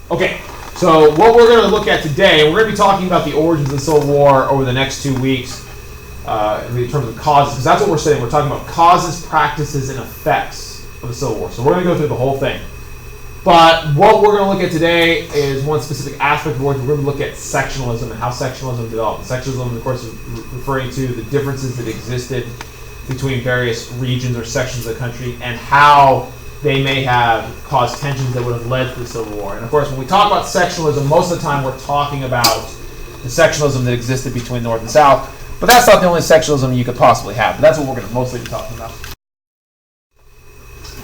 Okay, so what we're going to look at today, we're going to be talking about the origins of the Civil War over the next 2 weeks in terms of causes, because that's what we're saying. We're talking about causes, practices, and effects of the Civil War. So we're going to go through the whole thing. But what we're going to look at today is one specific aspect of the war. We're going to look at sectionalism and how sectionalism developed. Sectionalism, of course, is referring to the differences that existed between various regions or sections of the country and how they may have caused tensions that would have led to the Civil War. And of course, when we talk about sectionalism, most of the time we're talking about the sectionalism that existed between North and South. But that's not the only sectionalism you could possibly have. But that's what we're going to mostly be talking about.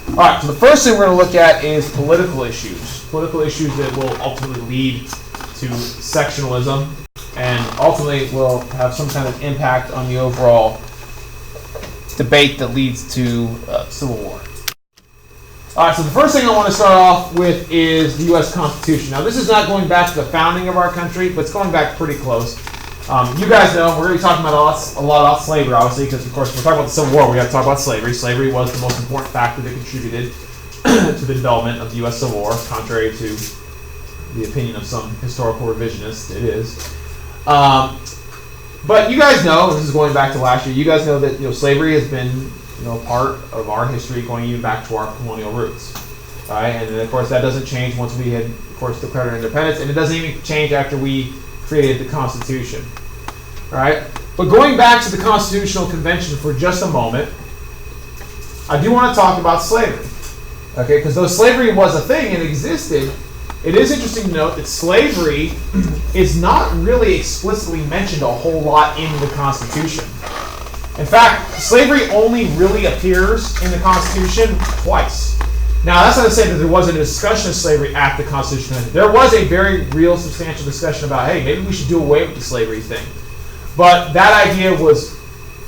All right, so the first thing we're going to look at is political issues. Political issues that will ultimately lead to sectionalism and ultimately will have some kind of impact on the overall debate that leads to Civil War. All right, so the first thing I want to start off with is the U.S. Constitution. Now, this is not going back to the founding of our country, but it's going back pretty close. You guys know we're going to be talking about a lot about slavery, obviously, because, of course, when we're talking about the Civil War, we got to talk about slavery. Slavery was the most important factor that contributed to the development of the U.S. Civil War, contrary to the opinion of some historical revisionists. It is. But you guys know, this is going back to last year, you guys know that slavery has been part of our history going even back to our colonial roots. All right? And then, of course, that doesn't change once we had, of course, declared our independence, and it doesn't even change after we created the Constitution. All right? But going back to the Constitutional Convention for just a moment, I do want to talk about slavery. Okay? Because though slavery was a thing and existed, it is interesting to note that slavery is not really explicitly mentioned a whole lot in the Constitution. In fact, slavery only really appears in the Constitution twice. Now, that's not to say that there wasn't a discussion of slavery at the Constitution. There was a very real, substantial discussion about, hey, maybe we should do away with the slavery thing. But that idea was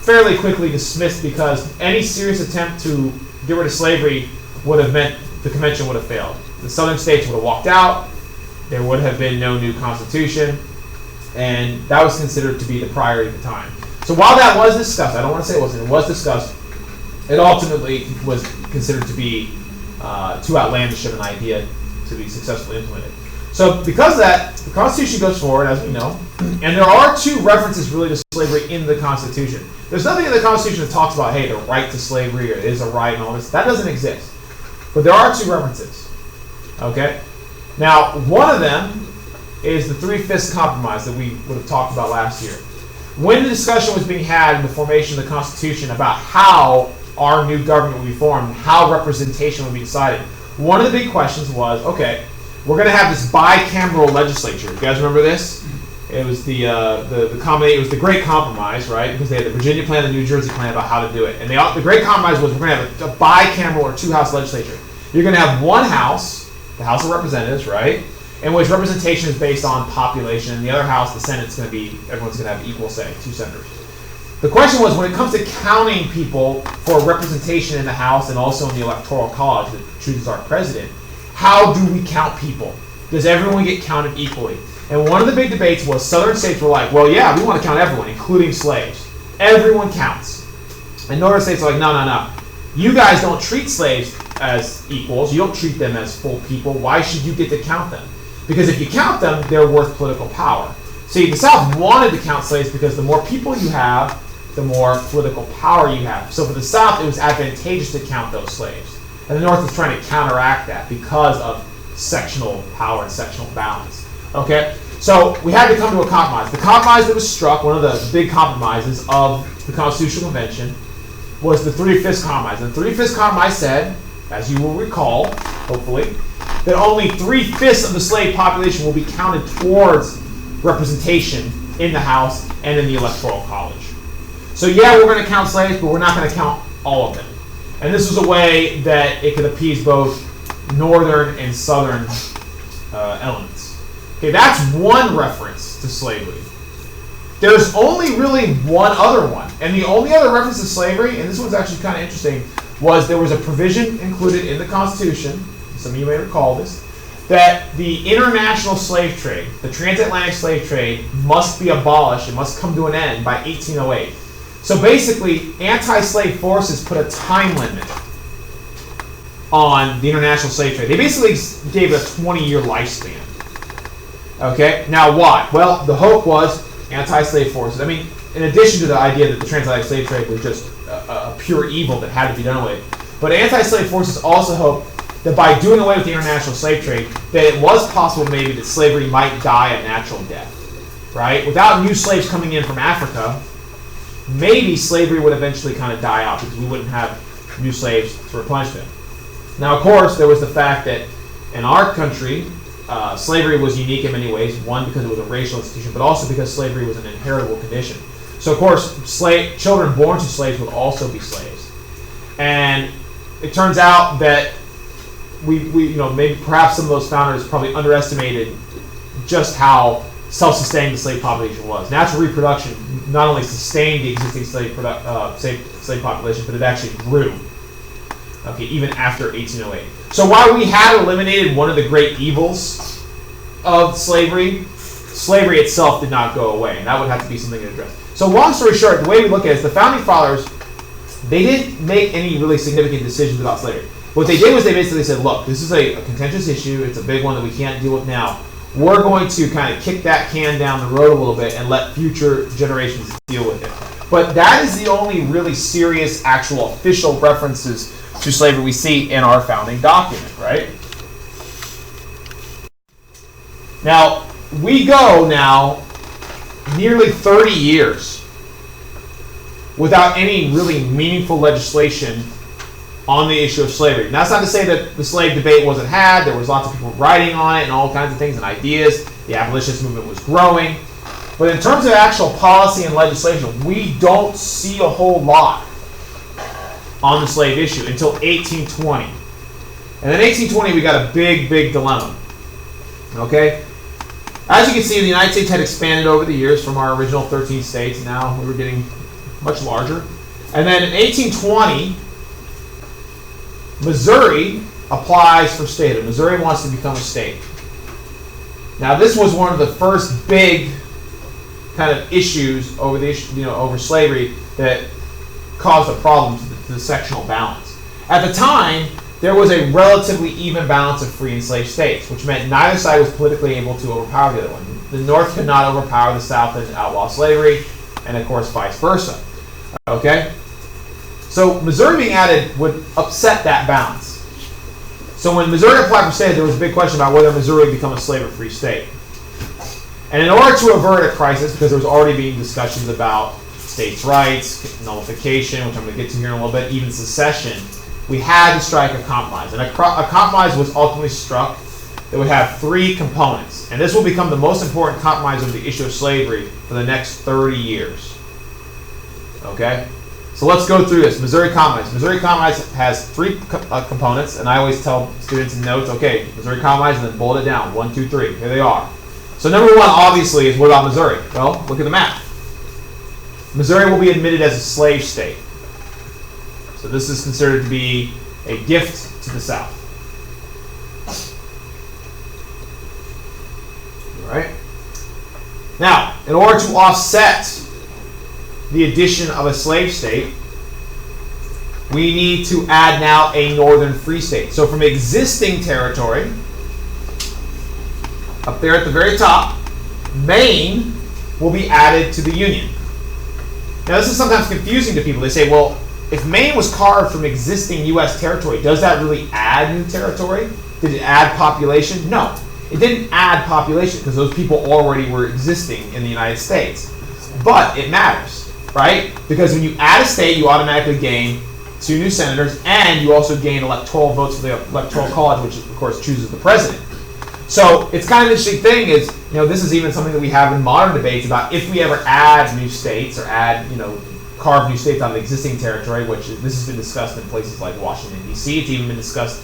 fairly quickly dismissed because any serious attempt to get rid of slavery would have meant the convention would have failed. The southern states would have walked out. There would have been no new constitution. And that was considered to be the priority at the time. So while that was discussed, I don't want to say it wasn't, it was discussed, it ultimately was considered to be too outlandish of an idea to be successfully implemented. So because of that, the Constitution goes forward, as we know, and there are two references really to slavery in the Constitution. There's nothing in the Constitution that talks about, hey, the right to slavery, or it is a right and all this. That doesn't exist. But there are two references. Okay? Now, one of them is the Three-Fifths Compromise that we would have talked about last year. When the discussion was being had in the formation of the Constitution about how our new government would be formed, how representation would be decided, one of the big questions was, okay, we're going to have this bicameral legislature. You guys remember this? It was the Great Compromise, right? Because they had the Virginia plan, the New Jersey plan about how to do it. And the Great Compromise was we're going to have a bicameral or two-house legislature. You're going to have one house, the House of Representatives, right? In which representation is based on population, and the other house, the Senate's going to be, everyone's going to have equal say, 2 senators. The question was, when it comes to counting people for representation in the House and also in the Electoral College that chooses our president, how do we count people? Does everyone get counted equally? And one of the big debates was southern states were like, well, yeah, we want to count everyone, including slaves. Everyone counts. And northern states are like, no. You guys don't treat slaves as equals. You don't treat them as full people. Why should you get to count them? Because if you count them, they're worth political power. See, the South wanted to count slaves because the more people you have, the more political power you have. So for the South, it was advantageous to count those slaves. And the North was trying to counteract that because of sectional power and sectional balance. Okay? So we had to come to a compromise. The compromise that was struck, one of the big compromises of the Constitutional Convention, was the Three-Fifths Compromise. And the Three-Fifths Compromise said, as you will recall, hopefully, that only 3/5 of the slave population will be counted towards representation in the House and in the Electoral College. So yeah, we're going to count slaves, but we're not going to count all of them. And this was a way that it could appease both northern and southern elements. Okay, that's one reference to slavery. There's only really one other one. And the only other reference to slavery, and this one's actually kind of interesting, was there was a provision included in the Constitution, some of you may recall this, that the international slave trade, the transatlantic slave trade, must be abolished, it must come to an end by 1808. So basically, anti-slave forces put a time limit on the international slave trade. They basically gave a 20-year lifespan. Okay, now why? Well, the hope was anti-slave forces. I mean, in addition to the idea that the transatlantic slave trade was just a pure evil that had to be done away, but anti-slave forces also hoped that by doing away with the international slave trade, that it was possible maybe that slavery might die a natural death, right? Without new slaves coming in from Africa, maybe slavery would eventually kind of die out because we wouldn't have new slaves to replenish them. Now, of course, there was the fact that in our country, slavery was unique in many ways. One, because it was a racial institution, but also because slavery was an inheritable condition. So, of course, children born to slaves would also be slaves. And it turns out that maybe perhaps some of those founders probably underestimated just how self-sustaining the slave population was. Natural reproduction not only sustained the existing slave population, but it actually grew. Okay, even after 1808. So while we had eliminated one of the great evils of slavery, slavery itself did not go away, and that would have to be something to address. So long story short, the way we look at it is the Founding Fathers, they didn't make any really significant decisions about slavery. What they did was they basically said, look, this is a contentious issue. It's a big one that we can't deal with now. We're going to kind of kick that can down the road a little bit and let future generations deal with it. But that is the only really serious, actual official references to slavery we see in our founding document, right? Now, we go now nearly 30 years without any really meaningful legislation on the issue of slavery. And that's not to say that the slave debate wasn't had. There was lots of people writing on it and all kinds of things and ideas. The abolitionist movement was growing. But in terms of actual policy and legislation, we don't see a whole lot on the slave issue until 1820. And in 1820, we got a big, big dilemma. Okay? As you can see, the United States had expanded over the years from our original 13 states. Now we were getting much larger. And then in 1820, Missouri applies for statehood. Missouri wants to become a state. Now, this was one of the first big kind of issues over the issue, over slavery that caused a problem to the sectional balance. At the time, there was a relatively even balance of free and slave states, which meant neither side was politically able to overpower the other one. The North could not overpower the South and outlaw slavery, and of course, vice versa. Okay? So Missouri being added would upset that balance. So when Missouri applied for statehood, there was a big question about whether Missouri would become a slave or free state. And in order to avert a crisis, because there was already being discussions about states' rights, nullification, which I'm going to get to here in a little bit, even secession, we had to strike a compromise. And a compromise was ultimately struck that would have three components. And this will become the most important compromise of the issue of slavery for the next 30 years. Okay? So let's go through this. Missouri Compromise. Missouri Compromise has three components, and I always tell students in notes, okay, Missouri Compromise, and then bullet it down. 1, 2, 3. Here they are. So number one, obviously, is what about Missouri? Well, look at the map. Missouri will be admitted as a slave state. So this is considered to be a gift to the South. All right. Now, in order to offset the addition of a slave state, we need to add now a northern free state. So from existing territory, up there at the very top, Maine will be added to the Union. Now this is sometimes confusing to people. They say, well, if Maine was carved from existing U.S. territory, does that really add new territory? Did it add population? No. It didn't add population because those people already were existing in the United States. But it matters, right? Because when you add a state, you automatically gain 2 new senators, and you also gain electoral votes for the Electoral College, which of course chooses the president. So it's kind of an interesting thing is, this is even something that we have in modern debates about if we ever add new states or add, carve new states out of existing territory, which this has been discussed in places like Washington, D.C. It's even been discussed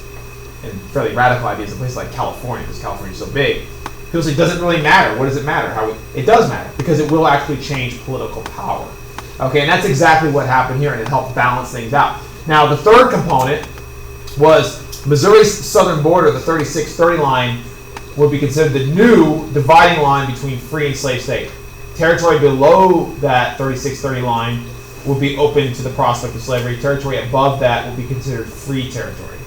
in fairly radical ideas in places like California, because California is so big. People say, does it really matter? What does it matter? It does matter, because it will actually change political power. Okay, and that's exactly what happened here, and it helped balance things out. Now, the third component was Missouri's southern border, the 3630 line, would be considered the new dividing line between free and slave state. Territory below that 3630 line would be open to the prospect of slavery. Territory above that would be considered free territory.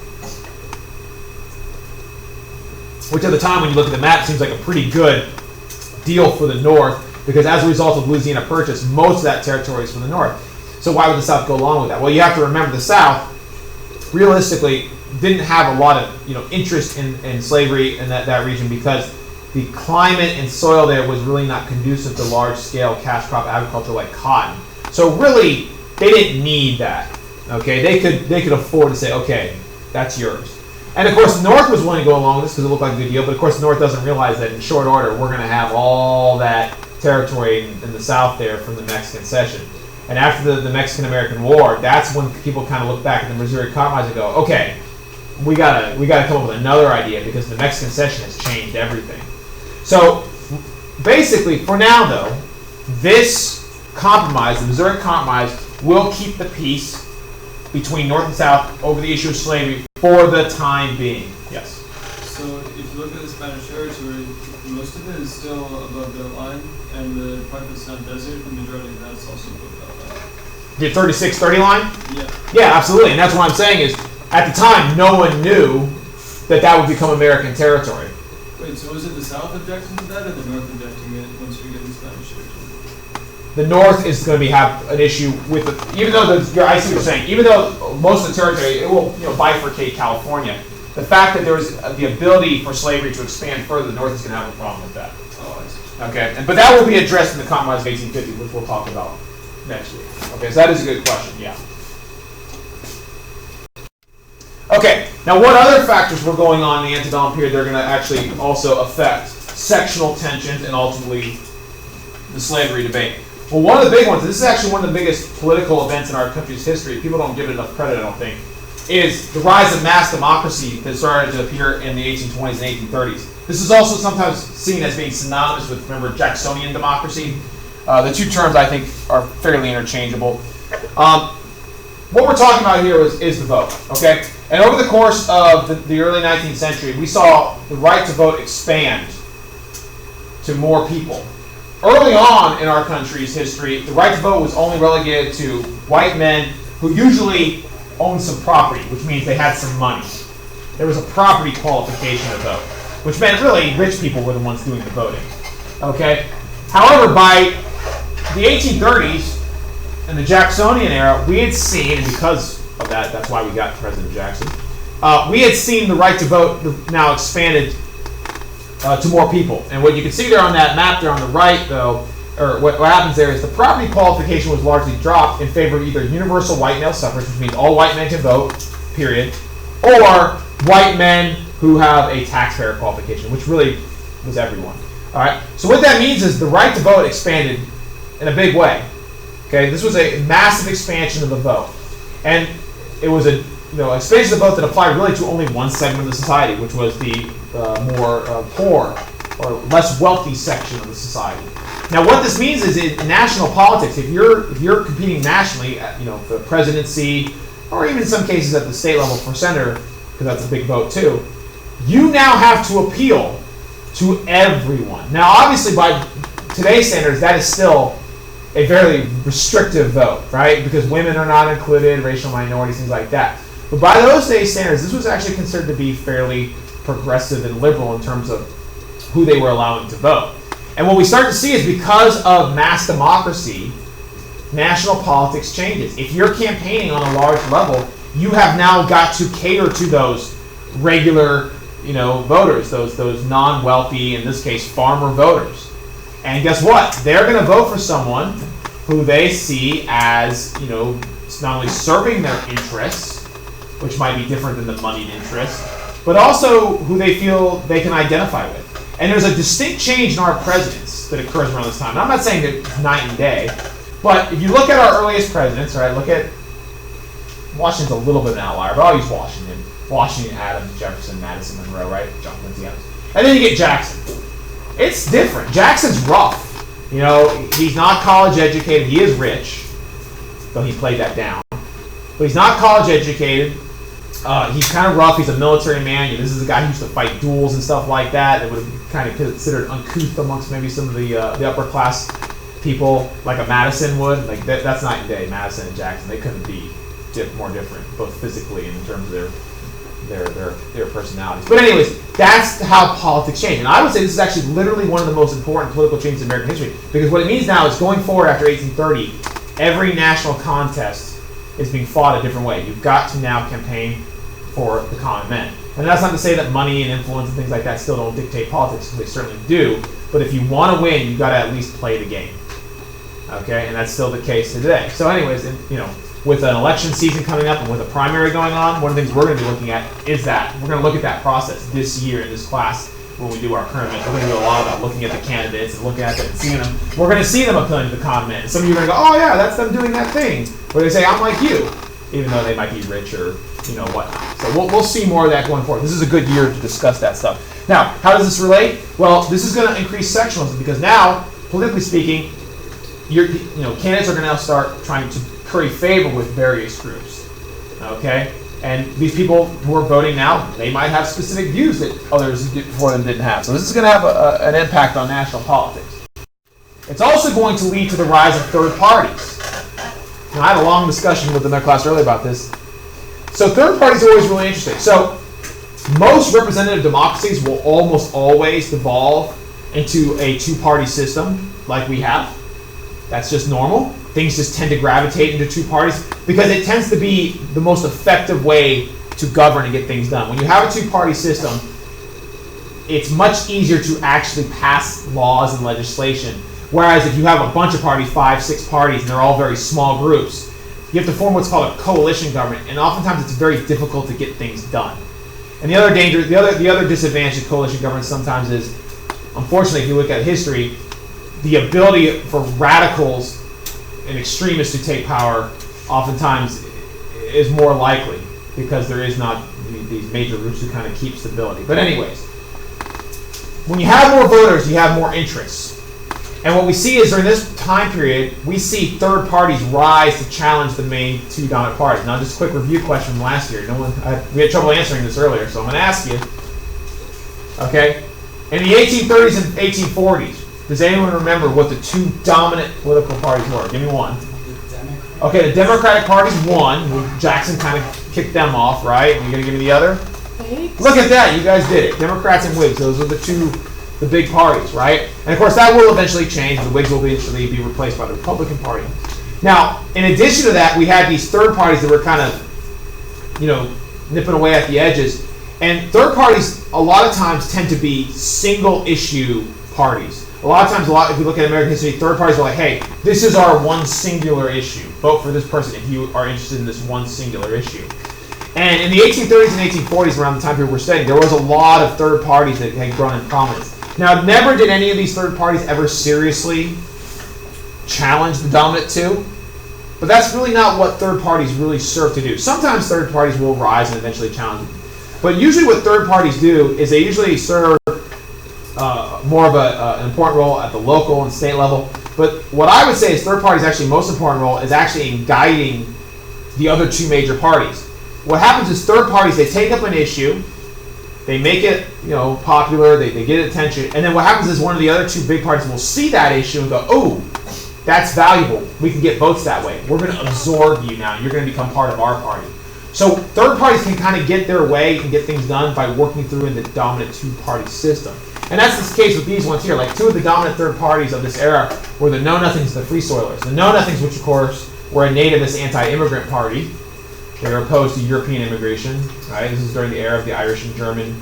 which at the time when you look at the map seems like a pretty good deal for the North, because as a result of Louisiana Purchase, most of that territory is from the North. So why would the South go along with that? Well, you have to remember the South, realistically, didn't have a lot of interest in slavery in that region, because the climate and soil there was really not conducive to large-scale cash crop agriculture like cotton. So really, they didn't need that. Okay, they could afford to say, okay, that's yours. And of course, the North was willing to go along with this because it looked like a good deal. But of course, the North doesn't realize that in short order, we're going to have all that territory in the South there from the Mexican cession. And after the Mexican-American War, that's when people kind of look back at the Missouri Compromise and go, okay, we gotta come up with another idea, because the Mexican cession has changed everything. So basically, for now though, this compromise, the Missouri Compromise, will keep the peace between North and South over the issue of slavery for the time being. Yes? So if you look at the Spanish territory, most of it is still above the line, and the part that's not desert, the majority of that's also above that line. The 36-30 line? Yeah. Yeah, absolutely. And that's what I'm saying is, at the time, no one knew that would become American territory. Wait, so was it the South objecting to that, or the North objecting it once we get the Spanish territory? The North is going to have an issue with it, even though I see what you're saying. Even though most of the territory, it will bifurcate California. The fact that there was the ability for slavery to expand further, the North is going to have a problem with that. Oh, I see. Okay, but that will be addressed in the Compromise of 1850, which we'll talk about next week. Okay, so that is a good question. Yeah. Okay, now what other factors were going on in the antebellum period that are going to actually also affect sectional tensions and ultimately the slavery debate? Well, one of the big ones, this is actually one of the biggest political events in our country's history, people don't give it enough credit, I don't think, is the rise of mass democracy that started to appear in the 1820s and 1830s. This is also sometimes seen as being synonymous with, remember, Jacksonian democracy. The two terms, I think, are fairly interchangeable. What we're talking about here is the vote, okay? And over the course of the early 19th century, we saw the right to vote expand to more people. Early on in our country's history, the right to vote was only relegated to white men who usually owned some property, which means they had some money. There was a property qualification to vote, which meant really rich people were the ones doing the voting. Okay? However, by the 1830s and the Jacksonian era, we had seen, and because of that, that's why we got President Jackson, we had seen the right to vote now expanded to more people. And what you can see there on that map there on the right, though, or what happens there is the property qualification was largely dropped in favor of either universal white male suffrage, which means all white men can vote, period, or white men who have a taxpayer qualification, which really was everyone. All right. So what that means is the right to vote expanded in a big way. Okay, this was a massive expansion of the vote, and it was a expansion of the vote that applied really to only one segment of the society, which was the more poor or less wealthy section of the society. Now, what this means is in national politics, if you're competing nationally, for the presidency, or even in some cases at the state level for senator, because that's a big vote too, you now have to appeal to everyone. Now, obviously, by today's standards, that is still a very restrictive vote, right? Because women are not included, racial minorities, things like that. But by those days' standards, this was actually considered to be fairly progressive and liberal in terms of who they were allowing to vote. And what we start to see is because of mass democracy, national politics changes. If you're campaigning on a large level, you have now got to cater to those regular, voters, those non-wealthy, in this case, farmer voters. And guess what? They're going to vote for someone who they see as, not only serving their interests, which might be different than the moneyed interest, but also who they feel they can identify with. And there's a distinct change in our presidents that occurs around this time. And I'm not saying that it's night and day, but if you look at our earliest presidents, right, look at Washington's a little bit of an outlier, but I'll use Washington. Washington, Adams, Jefferson, Madison, Monroe, right? John Quincy Adams. And then you get Jackson. It's different. Jackson's rough. He's not college educated. He is rich, though he played that down. But he's not college educated. He's kind of rough. He's a military man. This is a guy who used to fight duels and stuff like that. That would have kind of considered uncouth amongst maybe some of the upper class people, like a Madison would. Like that's night and day. Madison and Jackson, they couldn't be more different, both physically and in terms of their their personalities. But anyways, that's how politics change. And I would say this is actually literally one of the most important political changes in American history, because what it means now is going forward after 1830, every national contest is being fought a different way. You've got to now campaign for the common man. And that's not to say that money and influence and things like that still don't dictate politics, because they certainly do. But if you want to win, you've got to at least play the game. Okay, and that's still the case today. So anyways, with an election season coming up and with a primary going on, one of the things we're going to be looking at is that. We're going to look at that process this year in this class when we do our current events. We're going to do a lot about looking at the candidates and looking at them and seeing them. We're going to see them appealing to the common man. And some of you are going to go, oh yeah, that's them doing that thing. Where they say, I'm like you, even though they might be rich or whatnot. So we'll see more of that going forward. This is a good year to discuss that stuff. Now, how does this relate? Well, this is going to increase sectionalism, because now, politically speaking, candidates are going to now start trying to curry favor with various groups. Okay? And these people who are voting now, they might have specific views that others before them didn't have. So this is going to have an impact on national politics. It's also going to lead to the rise of third parties. Now, I had a long discussion with them in their class earlier about this. So third parties are always really interesting. So most representative democracies will almost always devolve into a two-party system like we have. That's just normal. Things just tend to gravitate into two parties because it tends to be the most effective way to govern and get things done. When you have a two-party system, it's much easier to actually pass laws and legislation. Whereas if you have a bunch of parties, 5, 6 parties, and they're all very small groups, you have to form what's called a coalition government, and oftentimes it's very difficult to get things done. And the other danger, the other disadvantage of coalition government sometimes is, unfortunately, if you look at history, the ability for radicals and extremists to take power oftentimes is more likely because there is not these major groups who kind of keep stability. But anyways, when you have more voters, you have more interests. And what we see is during this time period, we see third parties rise to challenge the main two dominant parties. Now, just a quick review question from last year. We had trouble answering this earlier, so I'm going to ask you. Okay, in the 1830s and 1840s, does anyone remember what the two dominant political parties were? Give me one. Okay, the Democratic Party won. Jackson kind of kicked them off, right? Are you going to give me the other? Whigs? Look at that, you guys did it. Democrats and Whigs, those are the big parties, right? And of course that will eventually change. The Whigs will eventually be replaced by the Republican Party. Now, in addition to that, we had these third parties that were kind of, nipping away at the edges. And third parties, a lot of times, tend to be single issue parties. A lot of times, if you look at American history, third parties are like, hey, this is our one singular issue. Vote for this person if you are interested in this one singular issue. And in the 1830s and 1840s, around the time period we're studying, there was a lot of third parties that had grown in prominence. Now, never did any of these third parties ever seriously challenge the dominant two, but that's really not what third parties really serve to do. Sometimes third parties will rise and eventually challenge them. But usually what third parties do is they usually serve more of an important role at the local and state level. But what I would say is third parties' actually most important role is actually in guiding the other two major parties. What happens is third parties, they take up an issue, they make it, popular, they get attention, and then what happens is one of the other two big parties will see that issue and go, oh, that's valuable. We can get votes that way. We're going to absorb you now. You're going to become part of our party. So third parties can kind of get their way and get things done by working through in the dominant two-party system. And that's the case with these ones here. Like two of the dominant third parties of this era were the Know-Nothings and the Free Soilers. The Know-Nothings, which of course were a nativist anti-immigrant party. They were opposed to European immigration, right? This is during the era of the Irish and German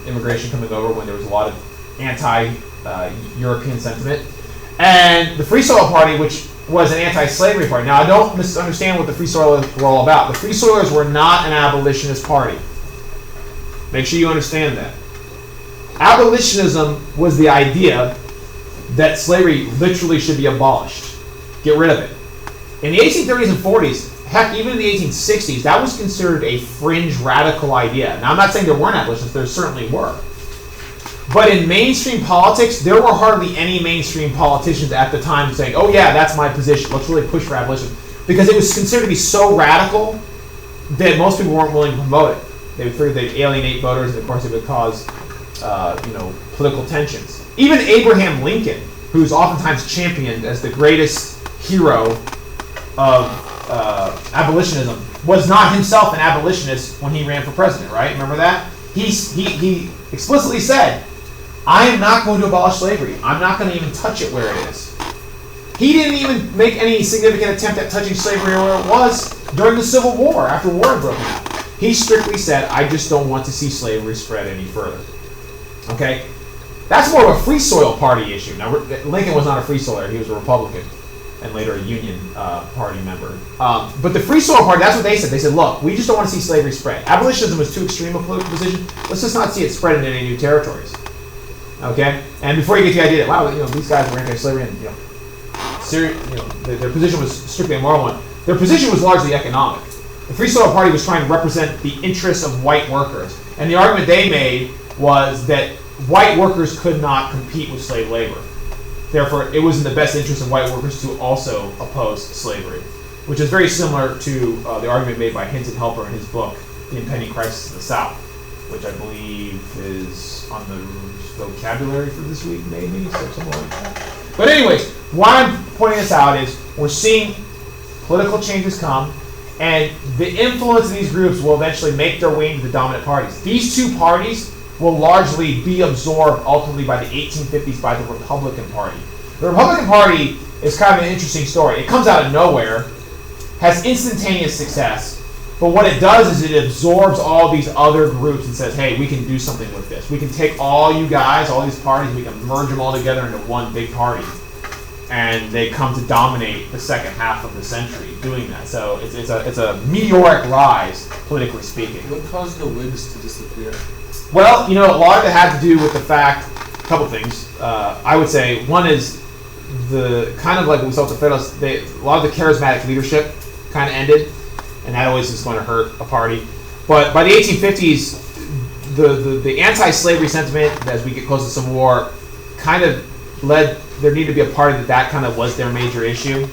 immigration coming over when there was a lot of anti-European sentiment. And the Free Soil Party, which was an anti-slavery party. Now, I don't misunderstand what the Free Soilers were all about. The Free Soilers were not an abolitionist party. Make sure you understand that. Abolitionism was the idea that slavery literally should be abolished. Get rid of it. In the 1830s and 40s, heck, even in the 1860s, that was considered a fringe radical idea. Now, I'm not saying there weren't abolitionists, there certainly were. But in mainstream politics, there were hardly any mainstream politicians at the time saying, oh yeah, that's my position, let's really push for abolition. Because it was considered to be so radical that most people weren't willing to promote it. They would figure they'd alienate voters, and of course it would cause political tensions. Even Abraham Lincoln, who's oftentimes championed as the greatest hero of abolitionism, was not himself an abolitionist when he ran for president, right? Remember that? He explicitly said, I am not going to abolish slavery. I'm not going to even touch it where it is. He didn't even make any significant attempt at touching slavery where it was during the Civil War, after war had broken out. He strictly said, I just don't want to see slavery spread any further. Okay? That's more of a Free Soil Party issue. Now, Lincoln was not a Free Soiler. He was a Republican and later a Union Party member. But the Free Soil Party, that's what they said. They said, look, we just don't want to see slavery spread. Abolitionism was too extreme a political position. Let's just not see it spread into any new territories. Okay? And before you get the idea that, wow, these guys were anti-slavery and, their position was strictly a moral one, their position was largely economic. The Free Soil Party was trying to represent the interests of white workers. And the argument they made was that white workers could not compete with slave labor. Therefore, it was in the best interest of white workers to also oppose slavery, which is very similar to the argument made by Hinton Helper in his book, The Impending Crisis of the South, which I believe is on the vocabulary for this week, maybe, so something like that. But anyways, why I'm pointing this out is we're seeing political changes come, and the influence of these groups will eventually make their way into the dominant parties. These two parties will largely be absorbed ultimately by the 1850s by the Republican Party. The Republican Party is kind of an interesting story. It comes out of nowhere, has instantaneous success, but what it does is it absorbs all these other groups and says, hey, we can do something with this. We can take all you guys, all these parties, we can merge them all together into one big party. And they come to dominate the second half of the century doing that. So it's a meteoric rise, politically speaking. What caused the Whigs to disappear? Well, a lot of it had to do with the fact, a couple things. I would say one is the kind of like we saw with the Federalists, a lot of the charismatic leadership kind of ended, and that always is going to hurt a party. But by the 1850s, the anti-slavery sentiment, as we get close to Civil War, kind of led there needed to be a party that kind of was their major issue,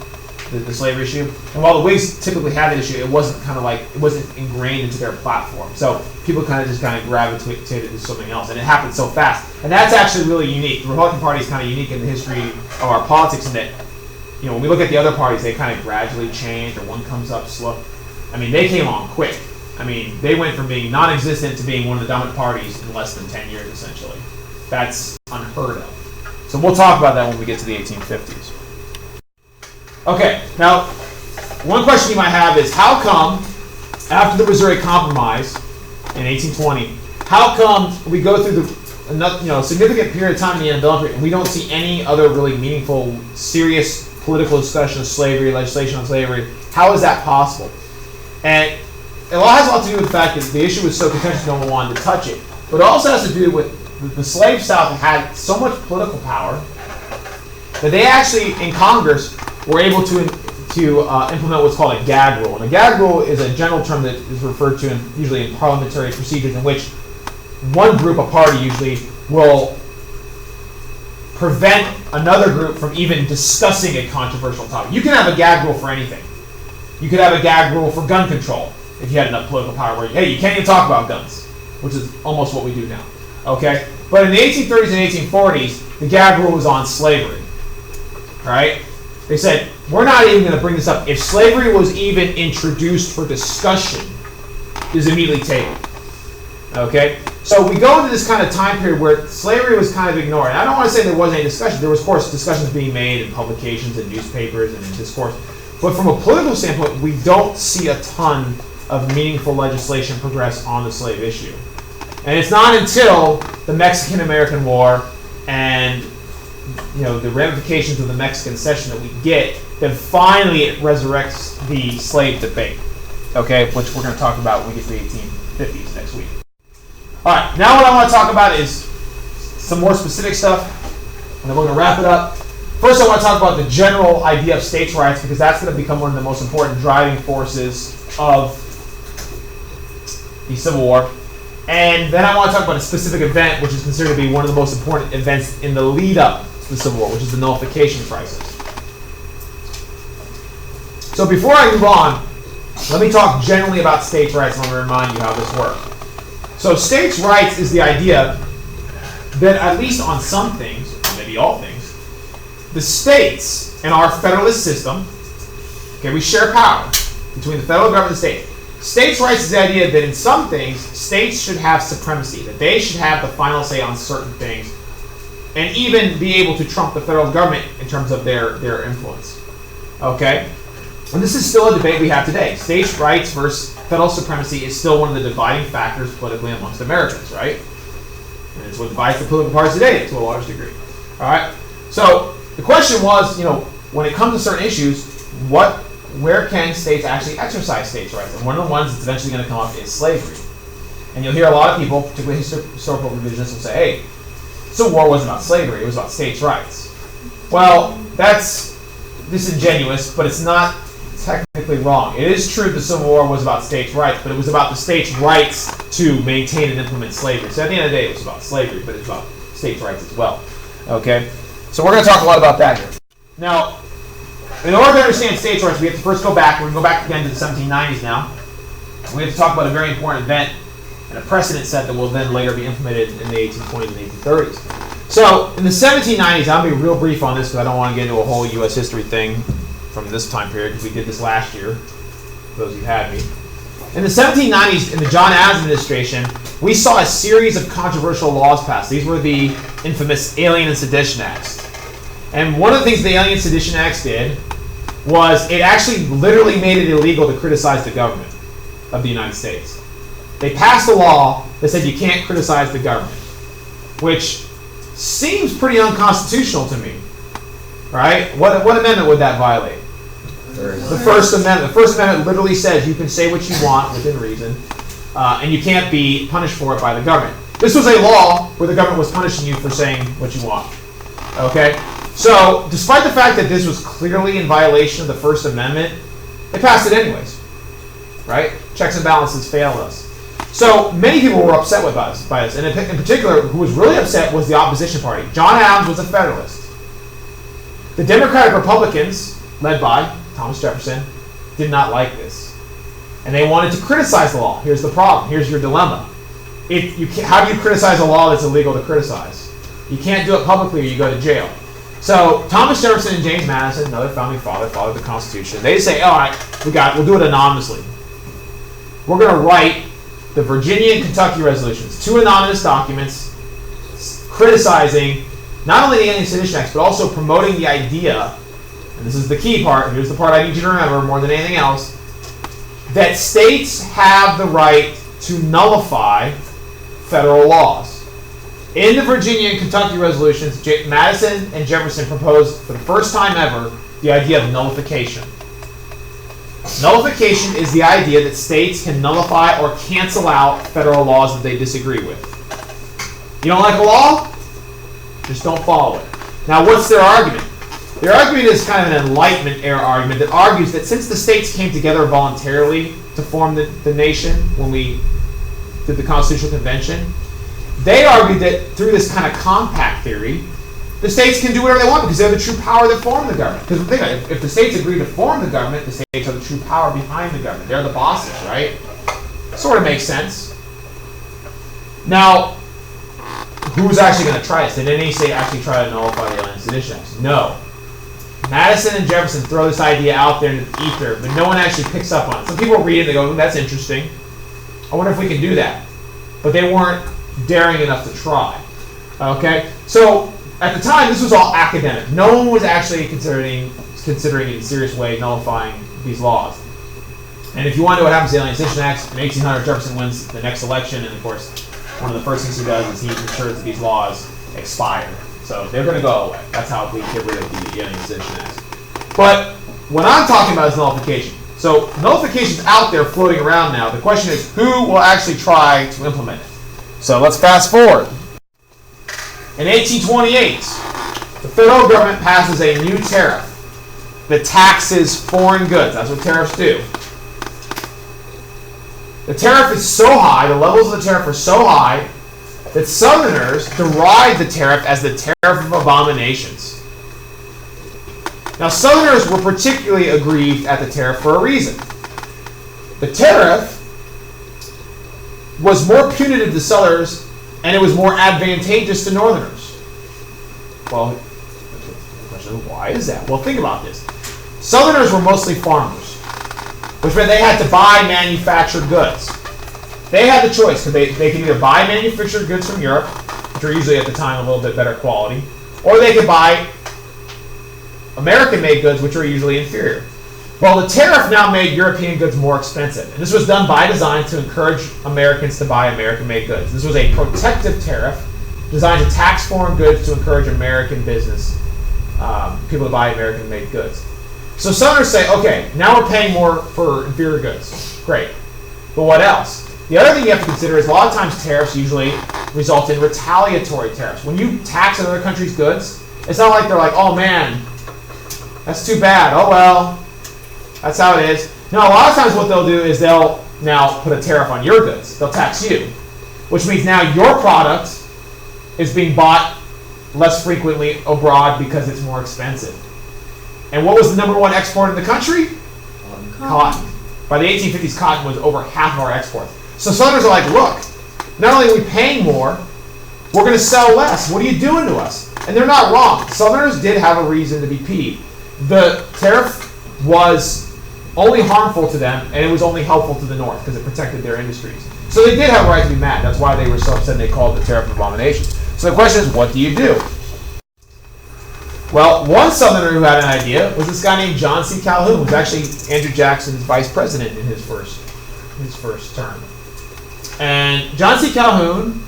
the slavery issue. And while the Whigs typically had that issue, it wasn't ingrained into their platform. So people kind of gravitated to something else, and it happened so fast. And that's actually really unique. The Republican Party is kind of unique in the history of our politics in that, when we look at the other parties, they kind of gradually change, or one comes up slow. I mean, they came on quick. I mean, they went from being non-existent to being one of the dominant parties in less than 10 years, essentially. That's unheard of. So we'll talk about that when we get to the 1850s. Okay, now, one question you might have is, how come, after the Missouri Compromise in 1820, how come we go through the significant period of time in the Antebellum period and we don't see any other really meaningful, serious political discussion of slavery, legislation on slavery? How is that possible? And it has a lot to do with the fact that the issue was so contentious no one wanted to touch it. But it also has to do with the slave South had so much political power that they actually, in Congress, were able to implement what's called a gag rule. And a gag rule is a general term that is referred to usually in parliamentary procedures in which one group, a party usually, will prevent another group from even discussing a controversial topic. You can have a gag rule for anything. You could have a gag rule for gun control if you had enough political power where, hey, you can't even talk about guns, which is almost what we do now. Okay? But in the 1830s and 1840s, the gag rule was on slavery. Right? They said, we're not even going to bring this up. If slavery was even introduced for discussion, it is immediately tabled. Okay? So we go into this kind of time period where slavery was kind of ignored. And I don't want to say there wasn't any discussion. There was, of course, discussions being made in publications and newspapers and in discourse. But from a political standpoint, we don't see a ton of meaningful legislation progress on the slave issue. And it's not until the Mexican-American War and the ramifications of the Mexican cession that we get that finally it resurrects the slave debate, okay, which we're going to talk about when we get to the 1850s next week. All right, now what I want to talk about is some more specific stuff, and then we're going to wrap it up. First, I want to talk about the general idea of states' rights, because that's going to become one of the most important driving forces of the Civil War. And then I want to talk about a specific event, which is considered to be one of the most important events in the lead-up to the Civil War, which is the Nullification Crisis. So before I move on, let me talk generally about states' rights, and let me remind you how this works. So states' rights is the idea that at least on some things, or maybe all things, the states in our federalist system, okay, we share power between the federal government and the state. states' rights is the idea that in some things, states should have supremacy, that they should have the final say on certain things, and even be able to trump the federal government in terms of their influence. Okay? And this is still a debate we have today. States' rights versus federal supremacy is still one of the dividing factors politically amongst Americans, right? And it's what divides the political parties today to a large degree. All right? So the question was, when it comes to certain issues, where can states actually exercise states' rights? And one of the ones that's eventually going to come up is slavery. And you'll hear a lot of people, particularly historical revisionists, will say, hey, Civil War wasn't about slavery, it was about states' rights. Well, that's disingenuous, but it's not technically wrong. It is true the Civil War was about states' rights, but it was about the states' rights to maintain and implement slavery. So at the end of the day, it was about slavery, but it's about states' rights as well. Okay? So we're going to talk a lot about that here. Now, in order to understand states' rights, we have to first go back. We're going to go back again to the 1790s now. We have to talk about a very important event and a precedent set that will then later be implemented in the 1820s and 1830s. So, in the 1790s, I'll be real brief on this because I don't want to get into a whole U.S. history thing from this time period because we did this last year, for those who had me. In the 1790s, in the John Adams administration, we saw a series of controversial laws passed. These were the infamous Alien and Sedition Acts. And one of the things the Alien and Sedition Acts did was it actually literally made it illegal to criticize the government of the United States. They passed a law that said you can't criticize the government, which seems pretty unconstitutional to me, right? What amendment would that violate? The First Amendment. The First Amendment literally says you can say what you want within reason, and you can't be punished for it by the government. This was a law where the government was punishing you for saying what you want. Okay? So, despite the fact that this was clearly in violation of the First Amendment, they passed it anyways. Right? Checks and balances failed us. So, many people were upset by this. And in particular, who was really upset was the opposition party. John Adams was a Federalist. The Democratic Republicans, led by Thomas Jefferson, did not like this. And they wanted to criticize the law. Here's the problem. Here's your dilemma. How do you criticize a law that's illegal to criticize? You can't do it publicly or you go to jail. So Thomas Jefferson and James Madison, another founding father, fathered the Constitution. They say, all right, we'll do it anonymously. We're going to write the Virginia and Kentucky resolutions, 2 anonymous documents criticizing not only the Alien and Sedition Acts, but also promoting the idea, and this is the key part, here's the part I need you to remember more than anything else, that states have the right to nullify federal laws. In the Virginia and Kentucky resolutions, Madison and Jefferson proposed for the first time ever the idea of nullification. Nullification is the idea that states can nullify or cancel out federal laws that they disagree with. You don't like a law? Just don't follow it. Now, what's their argument? Their argument is kind of an Enlightenment era argument that argues that since the states came together voluntarily to form the nation when we did the Constitutional Convention, they argued that through this kind of compact theory, the states can do whatever they want because they're the true power that formed the government. Because think about it, if the states agree to form the government, the states are the true power behind the government. They're the bosses, right? Sort of makes sense. Now, who's actually going to try this? Did any state actually try to nullify the Alien and Sedition Acts? No. Madison and Jefferson throw this idea out there into the ether, but no one actually picks up on it. Some people read it and they go, that's interesting. I wonder if we can do that. But they weren't daring enough to try. Okay? So, at the time, this was all academic. No one was actually considering in a serious way nullifying these laws. And if you want to know what happens to the Alien and Sedition Acts, in 1800, Jefferson wins the next election, and of course, one of the first things he does is he ensures that these laws expire. So they're going to go away. That's how we get rid of the Alien and Sedition Acts. But what I'm talking about is nullification. So nullification is out there floating around now. The question is, who will actually try to implement it? So let's fast forward. In 1828, the federal government passes a new tariff that taxes foreign goods. That's what tariffs do. The tariff is so high, the levels of the tariff are so high, that Southerners deride the tariff as the tariff of abominations. Now, Southerners were particularly aggrieved at the tariff for a reason. The tariff was more punitive to Southerners, and it was more advantageous to Northerners. Well, the question is, why is that? Well, think about this. Southerners were mostly farmers. which meant they had to buy manufactured goods. They had the choice, because they could either buy manufactured goods from Europe, which were usually at the time a little bit better quality, or they could buy American-made goods, which were usually inferior. Well, the tariff now made European goods more expensive, and this was done by design to encourage Americans to buy American-made goods. This was a protective tariff designed to tax foreign goods to encourage American business, people to buy American-made goods. So Southerners say, okay, now we're paying more for inferior goods. Great. But what else? The other thing you have to consider is a lot of times tariffs usually result in retaliatory tariffs. When you tax another country's goods, it's not like they're like, oh man, that's too bad. Oh well, that's how it is. No, a lot of times what they'll do is they'll now put a tariff on your goods. They'll tax you, which means now your product is being bought less frequently abroad because it's more expensive. And what was the number one export in the country? Cotton. By the 1850s, cotton was over half of our exports. So Southerners are like, look, not only are we paying more, we're going to sell less. What are you doing to us? And they're not wrong. Southerners did have a reason to be peeved. The tariff was only harmful to them, and it was only helpful to the North because it protected their industries. So they did have a right to be mad. That's why they were so upset and they called it the tariff of abomination. So the question is, what do you do? Well, one Southerner who had an idea was this guy named John C. Calhoun, who was actually Andrew Jackson's vice president in his first term. And John C. Calhoun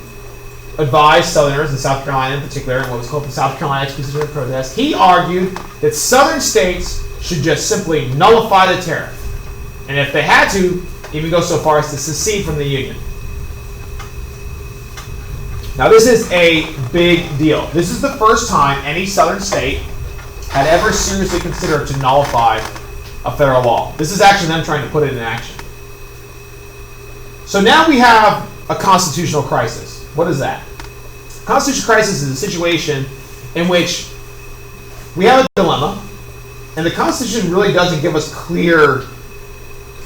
advised Southerners, in South Carolina in particular, in what was called the South Carolina Expeditionary Protest. He argued that Southern states should just simply nullify the tariff. And if they had to, even go so far as to secede from the Union. Now this is a big deal. This is the first time any Southern state had ever seriously considered to nullify a federal law. This is actually them trying to put it in action. So now we have a constitutional crisis. What is that? Constitutional crisis is a situation in which we have a dilemma, and the Constitution really doesn't give us clear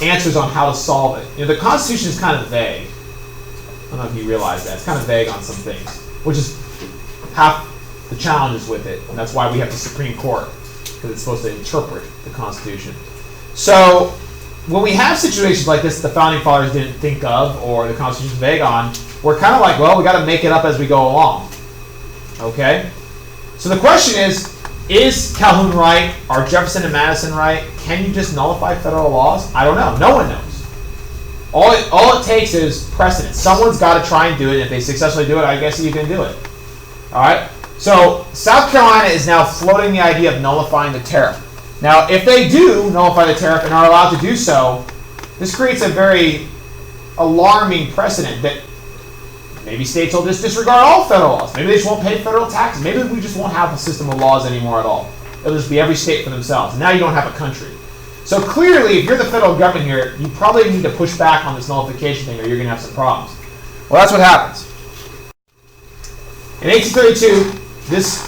answers on how to solve it. You know, the Constitution is kind of vague. I don't know if you realize that. It's kind of vague on some things, which is half the challenges with it, and that's why we have the Supreme Court, because it's supposed to interpret the Constitution. So when we have situations like this the Founding Fathers didn't think of, or the Constitution is vague on, we're kind of like, well, we got to make it up as we go along. Okay? So the question is Calhoun right? Are Jefferson and Madison right? Can you just nullify federal laws? I don't know. No one knows. All it takes is precedent. Someone's got to try and do it. If they successfully do it, I guess you can do it. All right? So South Carolina is now floating the idea of nullifying the tariff. Now, if they do nullify the tariff and are allowed to do so, this creates a very alarming precedent that maybe states will just disregard all federal laws. Maybe they just won't pay federal taxes. Maybe we just won't have a system of laws anymore at all. It'll just be every state for themselves. And now you don't have a country. So clearly, if you're the federal government here, you probably need to push back on this nullification thing or you're going to have some problems. Well, that's what happens. In 1832, this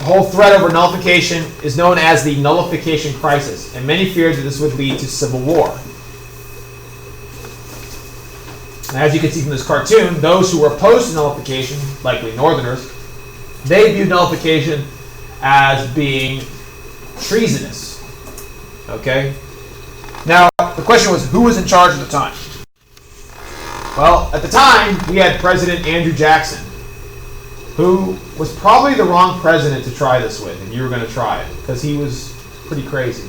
whole threat over nullification is known as the Nullification Crisis, and many feared that this would lead to civil war. And as you can see from this cartoon, those who were opposed to nullification, likely Northerners, they viewed nullification as being treasonous. Okay? Now, the question was, who was in charge at the time? Well, at the time, we had President Andrew Jackson, who was probably the wrong president to try this with, if you were going to try it, because he was pretty crazy.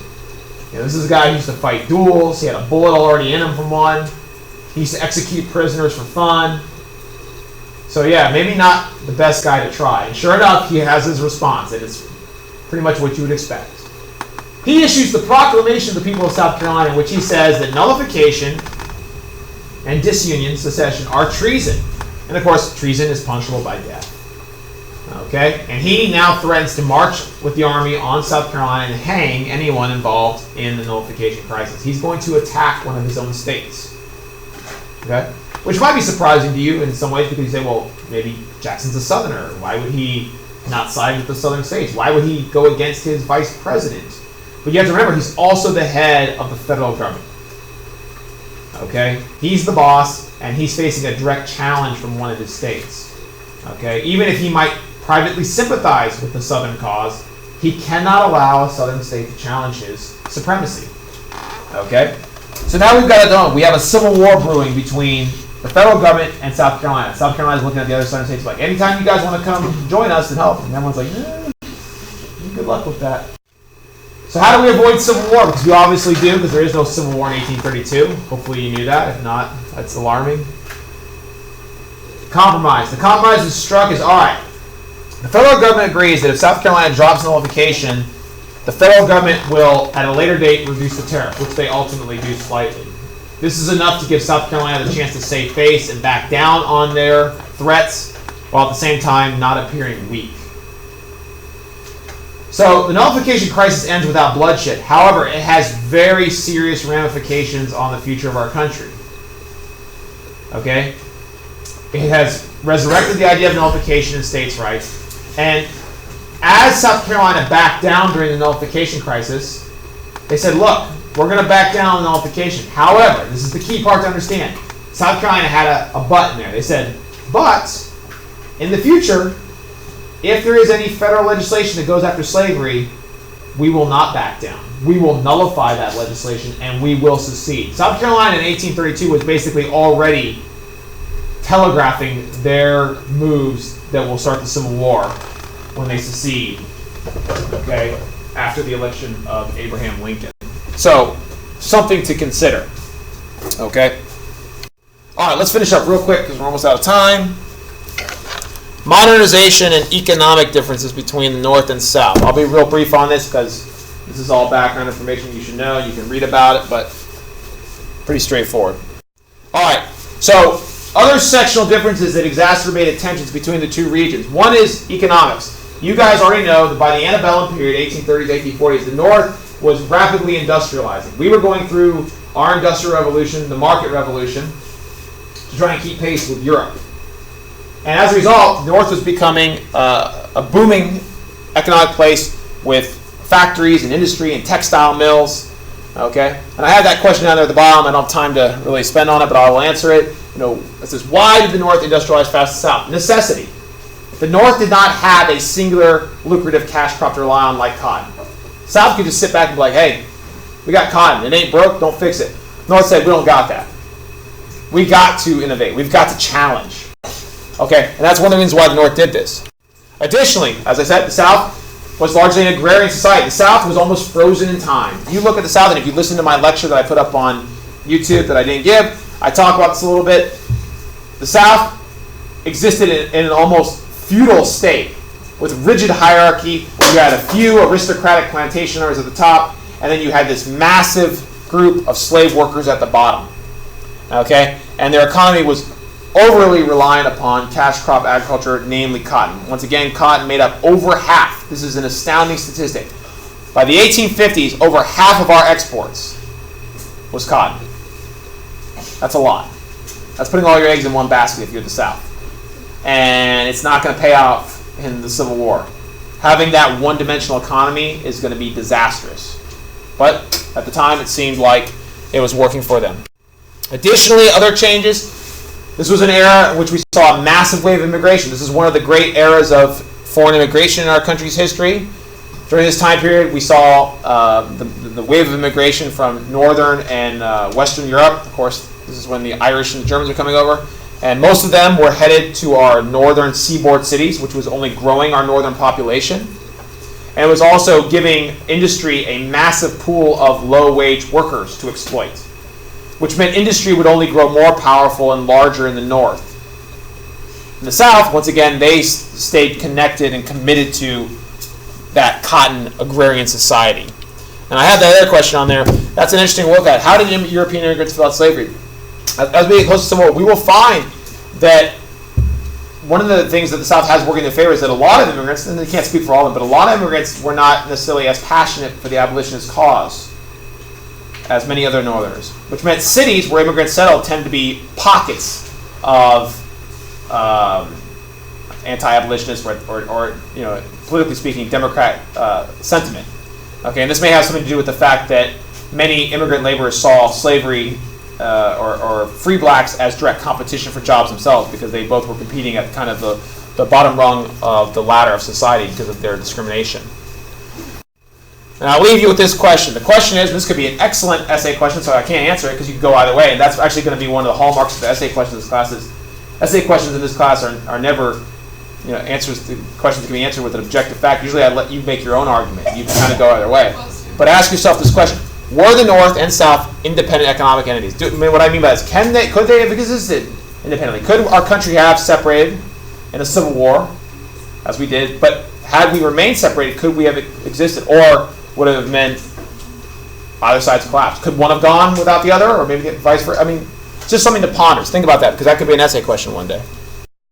You know, this is a guy who used to fight duels. He had a bullet already in him from one. He used to execute prisoners for fun. So yeah, maybe not the best guy to try. And sure enough, he has his response, and it's pretty much what you would expect. He issues the Proclamation of the People of South Carolina, in which he says that nullification and disunion, secession, are treason. And of course, treason is punishable by death. Okay? And he now threatens to march with the army on South Carolina and hang anyone involved in the nullification crisis. He's going to attack one of his own states. Okay? Which might be surprising to you in some ways, because you say, well, maybe Jackson's a Southerner. Why would he not side with the Southern states? Why would he go against his vice president? But you have to remember, he's also the head of the federal government. Okay? He's the boss, and he's facing a direct challenge from one of his states. Okay? Even if he might privately sympathize with the Southern cause, he cannot allow a Southern state to challenge his supremacy. Okay? So now we've got it done. We have a civil war brewing between the federal government and South Carolina. South Carolina's looking at the other southern states like, anytime you guys want to come join us and help. And everyone's like, good luck with that. So how do we avoid civil war? Because we obviously do, because there is no civil war in 1832. Hopefully you knew that. If not, that's alarming. Compromise. The compromise is struck as, all right, the federal government agrees that if South Carolina drops nullification, the federal government will, at a later date, reduce the tariff, which they ultimately do slightly. This is enough to give South Carolina the chance to save face and back down on their threats, while at the same time not appearing weak. So the nullification crisis ends without bloodshed. However, it has very serious ramifications on the future of our country. Okay? It has resurrected the idea of nullification and states' rights. And as South Carolina backed down during the nullification crisis, they said, look, we're going to back down on nullification. However, this is the key part to understand. South Carolina had a but in there. They said, but in the future, if there is any federal legislation that goes after slavery, we will not back down. We will nullify that legislation and we will secede. South Carolina in 1832 was basically already telegraphing their moves that will start the Civil War when they secede, okay, after the election of Abraham Lincoln. So, something to consider, okay? All right, let's finish up real quick because we're almost out of time. Modernization and economic differences between the North and South. I'll be real brief on this because this is all background information you should know. You can read about it, but pretty straightforward. All right, so other sectional differences that exacerbated tensions between the two regions. One is economics. You guys already know that by the antebellum period, 1830s, 1840s, the North was rapidly industrializing. We were going through our industrial revolution, the market revolution, to try and keep pace with Europe. And as a result, the North was becoming a booming economic place with factories and industry and textile mills. Okay, and I have that question down there at the bottom. I don't have time to really spend on it, but I will answer it. You know, it says, why did the North industrialize fast as the South? Necessity. The North did not have a singular lucrative cash crop to rely on like cotton. South could just sit back and be like, hey, we got cotton. It ain't broke. Don't fix it. North said, we don't got that. We got to innovate. We've got to challenge. Okay, and that's one of the reasons why the North did this. Additionally, as I said, the South was largely an agrarian society. The South was almost frozen in time. You look at the South, and if you listen to my lecture that I put up on YouTube that I didn't give, I talk about this a little bit. The South existed in an almost feudal state with rigid hierarchy, where you had a few aristocratic plantation owners at the top, and then you had this massive group of slave workers at the bottom. Okay, and their economy was overly reliant upon cash crop agriculture, namely cotton. Once again, cotton made up over half. This is an astounding statistic. By the 1850s, over half of our exports was cotton. That's a lot. That's putting all your eggs in one basket if you're the South. And it's not going to pay off in the Civil War. Having that one-dimensional economy is going to be disastrous. But at the time, it seemed like it was working for them. Additionally, other changes. This was an era in which we saw a massive wave of immigration. This is one of the great eras of foreign immigration in our country's history. During this time period, we saw the wave of immigration from Northern and Western Europe. Of course, this is when the Irish and the Germans were coming over. And most of them were headed to our northern seaboard cities, which was only growing our northern population. And it was also giving industry a massive pool of low-wage workers to exploit, which meant industry would only grow more powerful and larger in the north. In the South, once again, they stayed connected and committed to that cotton agrarian society. And I have that other question on there. That's an interesting look at. How did European immigrants feel about slavery? As we get close to Civil War, we will find that one of the things that the South has working in their favor is that a lot of immigrants, and they can't speak for all of them, but a lot of immigrants were not necessarily as passionate for the abolitionist cause as many other Northerners, which meant cities where immigrants settled tend to be pockets of anti-abolitionist or you know, politically speaking, Democrat sentiment. Okay, and this may have something to do with the fact that many immigrant laborers saw slavery or free blacks as direct competition for jobs themselves, because they both were competing at kind of the bottom rung of the ladder of society because of their discrimination. And I'll leave you with this question. The question is, this could be an excellent essay question, so I can't answer it because you can go either way. And that's actually going to be one of the hallmarks of the essay questions in this class. Is essay questions in this class are never, answers to questions that can be answered with an objective fact. Usually, I let you make your own argument. You can kind of go either way. But ask yourself this question: were the North and South independent economic entities? What I mean by this: could they have existed independently? Could our country have separated in a civil war, as we did? But had we remained separated, could we have existed, or would it have meant either side's collapse? Could one have gone without the other, or maybe vice versa? I mean, just something to ponder. Think about that, because that could be an essay question one day.